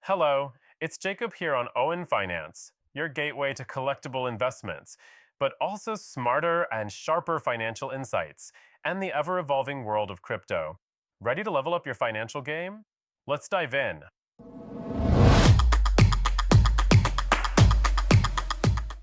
Hello, it's Jacob here on Owen Finance, your gateway to collectible investments, but also smarter and sharper financial insights and the ever evolving world of crypto. Ready to level up your financial game? Let's dive in.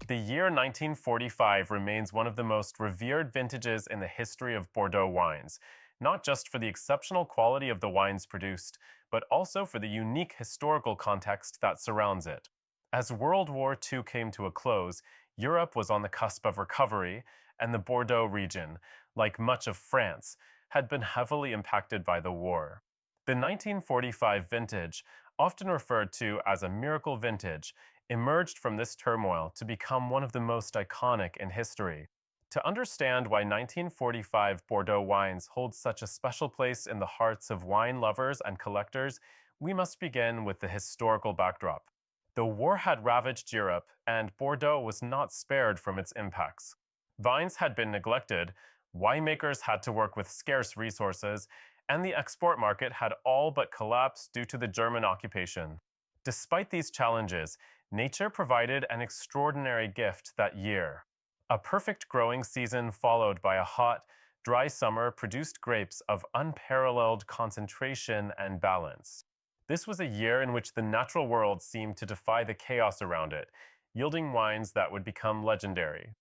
The year 1945 remains one of the most revered vintages in the history of Bordeaux wines, not just for the exceptional quality of the wines produced, but also for the unique historical context that surrounds it. As World War II came to a close, Europe was on the cusp of recovery, and the Bordeaux region, like much of France, had been heavily impacted by the war. The 1945 vintage, often referred to as a miracle vintage, emerged from this turmoil to become one of the most iconic in history. To understand why 1945 Bordeaux wines hold such a special place in the hearts of wine lovers and collectors, we must begin with the historical backdrop. The war had ravaged Europe, and Bordeaux was not spared from its impacts. Vines had been neglected, winemakers had to work with scarce resources, and the export market had all but collapsed due to the German occupation. Despite these challenges, nature provided an extraordinary gift that year. A perfect growing season followed by a hot, dry summer produced grapes of unparalleled concentration and balance. This was a year in which the natural world seemed to defy the chaos around it, yielding wines that would become legendary.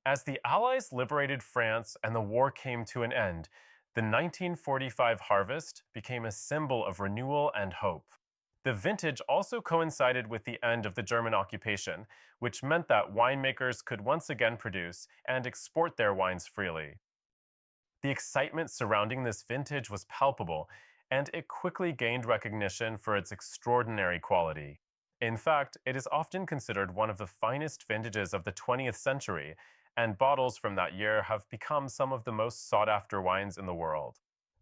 As the Allies liberated France and the war came to an end, the 1945 harvest became a symbol of renewal and hope. The vintage also coincided with the end of the German occupation, which meant that winemakers could once again produce and export their wines freely. The excitement surrounding this vintage was palpable, and it quickly gained recognition for its extraordinary quality. In fact, it is often considered one of the finest vintages of the 20th century, and bottles from that year have become some of the most sought-after wines in the world.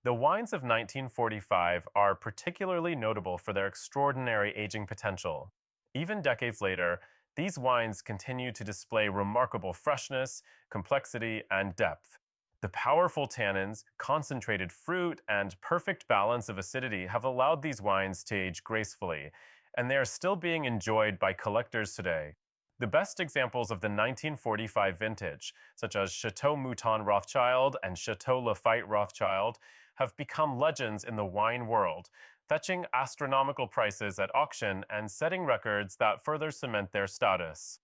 The wines of 1945 are particularly notable for their extraordinary aging potential. Even decades later, these wines continue to display remarkable freshness, complexity, and depth. The powerful tannins, concentrated fruit, and perfect balance of acidity have allowed these wines to age gracefully, and they are still being enjoyed by collectors today. The best examples of the 1945 vintage, such as Chateau Mouton Rothschild and Chateau Lafite Rothschild, have become legends in the wine world, fetching astronomical prices at auction and setting records that further cement their status.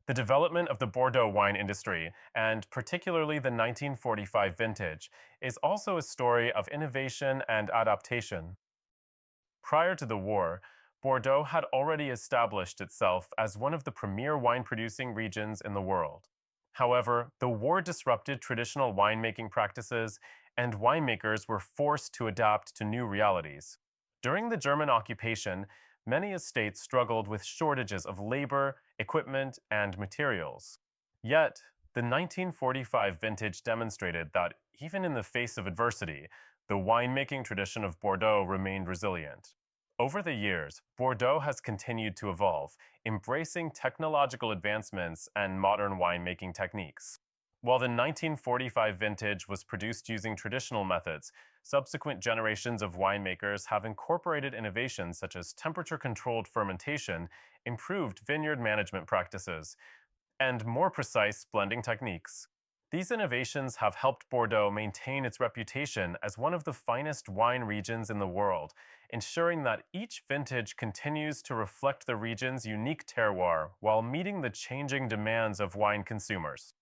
The development of the Bordeaux wine industry, and particularly the 1945 vintage, is also a story of innovation and adaptation. Prior to the war, Bordeaux had already established itself as one of the premier wine-producing regions in the world. However, the war disrupted traditional winemaking practices, and winemakers were forced to adapt to new realities. During the German occupation, many estates struggled with shortages of labor, equipment, and materials. Yet, the 1945 vintage demonstrated that even in the face of adversity, the winemaking tradition of Bordeaux remained resilient. Over the years, Bordeaux has continued to evolve, embracing technological advancements and modern winemaking techniques. While the 1945 vintage was produced using traditional methods, subsequent generations of winemakers have incorporated innovations such as temperature-controlled fermentation, improved vineyard management practices, and more precise blending techniques. These innovations have helped Bordeaux maintain its reputation as one of the finest wine regions in the world, ensuring that each vintage continues to reflect the region's unique terroir while meeting the changing demands of wine consumers.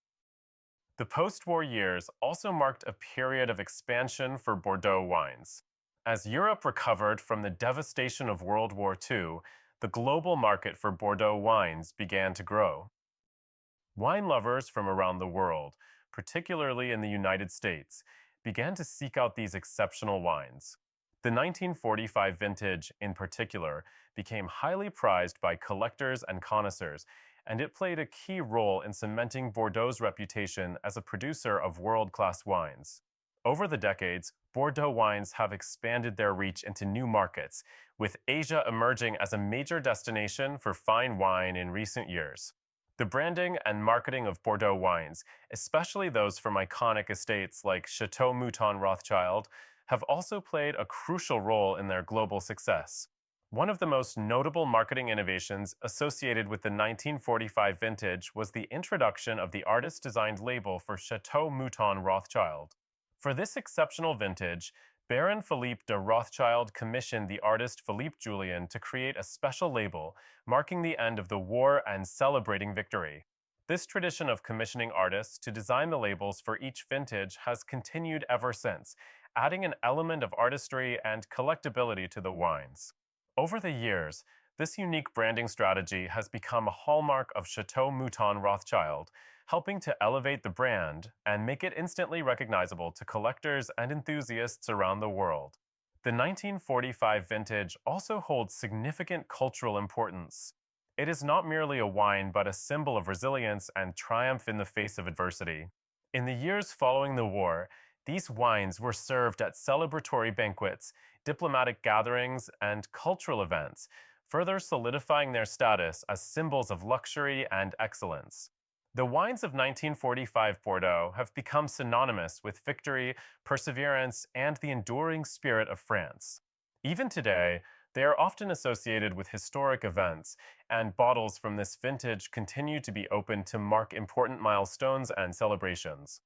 The post-war years also marked a period of expansion for Bordeaux wines. As Europe recovered from the devastation of World War II, the global market for Bordeaux wines began to grow. Wine lovers from around the world, particularly in the United States, began to seek out these exceptional wines. The 1945 vintage, in particular, became highly prized by collectors and connoisseurs, and it played a key role in cementing Bordeaux's reputation as a producer of world-class wines. Over the decades, Bordeaux wines have expanded their reach into new markets, with Asia emerging as a major destination for fine wine in recent years. The branding and marketing of Bordeaux wines, especially those from iconic estates like Chateau Mouton Rothschild, have also played a crucial role in their global success. One of the most notable marketing innovations associated with the 1945 vintage was the introduction of the artist-designed label for Chateau Mouton Rothschild. For this exceptional vintage, Baron Philippe de Rothschild commissioned the artist Philippe Julien to create a special label marking the end of the war and celebrating victory. This tradition of commissioning artists to design the labels for each vintage has continued ever since, adding an element of artistry and collectability to the wines. Over the years, this unique branding strategy has become a hallmark of Chateau Mouton Rothschild, helping to elevate the brand and make it instantly recognizable to collectors and enthusiasts around the world. The 1945 vintage also holds significant cultural importance. It is not merely a wine but a symbol of resilience and triumph in the face of adversity. In the years following the war, these wines were served at celebratory banquets, diplomatic gatherings, and cultural events, further solidifying their status as symbols of luxury and excellence. The wines of 1945 Bordeaux have become synonymous with victory, perseverance, and the enduring spirit of France. Even today, they are often associated with historic events, and bottles from this vintage continue to be opened to mark important milestones and celebrations.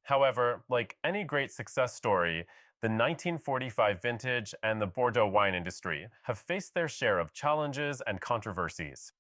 However, like any great success story, the 1945 vintage and the Bordeaux wine industry have faced their share of challenges and controversies.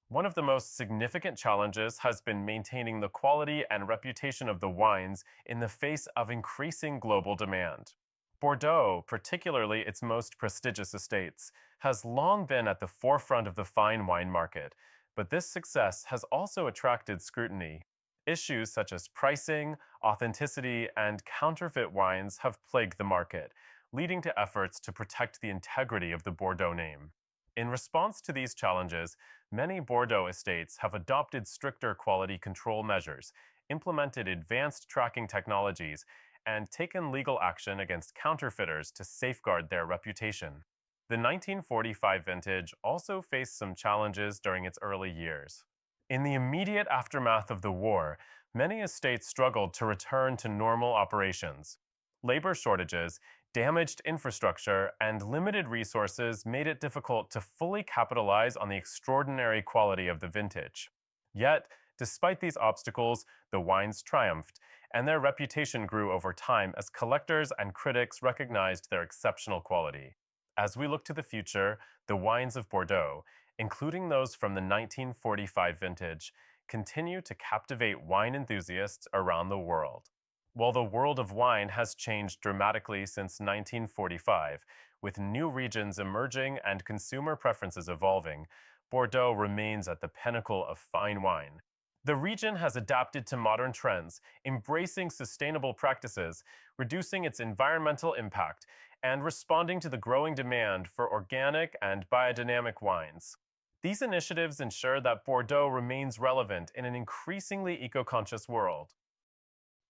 One of the most significant challenges has been maintaining the quality and reputation of the wines in the face of increasing global demand. Bordeaux, particularly its most prestigious estates, has long been at the forefront of the fine wine market, but this success has also attracted scrutiny. Issues such as pricing, authenticity, and counterfeit wines have plagued the market, leading to efforts to protect the integrity of the Bordeaux name. In response to these challenges, many Bordeaux estates have adopted stricter quality control measures, implemented advanced tracking technologies, and taken legal action against counterfeiters to safeguard their reputation. The 1945 vintage also faced some challenges during its early years. In the immediate aftermath of the war, many estates struggled to return to normal operations. Labor shortages, damaged infrastructure, and limited resources made it difficult to fully capitalize on the extraordinary quality of the vintage. Yet, despite these obstacles, the wines triumphed, and their reputation grew over time as collectors and critics recognized their exceptional quality. As we look to the future, the wines of Bordeaux, including those from the 1945 vintage, continue to captivate wine enthusiasts around the world. While the world of wine has changed dramatically since 1945, with new regions emerging and consumer preferences evolving, Bordeaux remains at the pinnacle of fine wine. The region has adapted to modern trends, embracing sustainable practices, reducing its environmental impact, and responding to the growing demand for organic and biodynamic wines. These initiatives ensure that Bordeaux remains relevant in an increasingly eco-conscious world.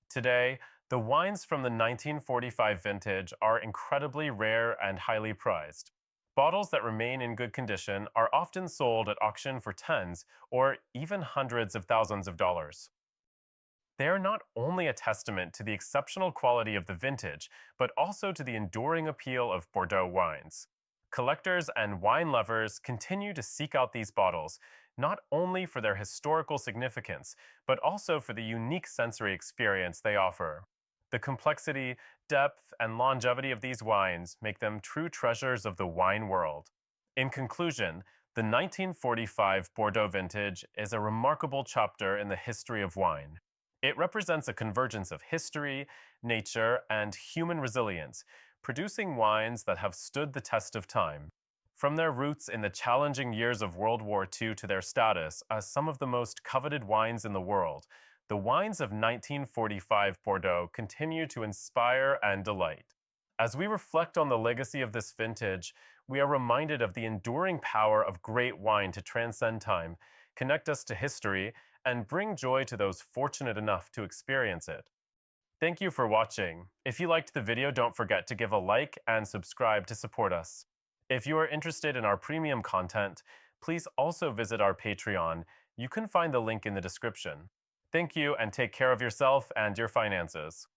Today, the wines from the 1945 vintage are incredibly rare and highly prized. Bottles that remain in good condition are often sold at auction for tens or even hundreds of thousands of dollars. They are not only a testament to the exceptional quality of the vintage, but also to the enduring appeal of Bordeaux wines. Collectors and wine lovers continue to seek out these bottles, not only for their historical significance, but also for the unique sensory experience they offer. The complexity, depth, and longevity of these wines make them true treasures of the wine world. In conclusion, the 1945 Bordeaux vintage is a remarkable chapter in the history of wine. It represents a convergence of history, nature, and human resilience, producing wines that have stood the test of time. From their roots in the challenging years of World War II to their status as some of the most coveted wines in the world, the wines of 1945 Bordeaux continue to inspire and delight. As we reflect on the legacy of this vintage, we are reminded of the enduring power of great wine to transcend time, connect us to history, and bring joy to those fortunate enough to experience it. Thank you for watching. If you liked the video, don't forget to give a like and subscribe to support us. If you are interested in our premium content, please also visit our Patreon. You can find the link in the description. Thank you and take care of yourself and your finances.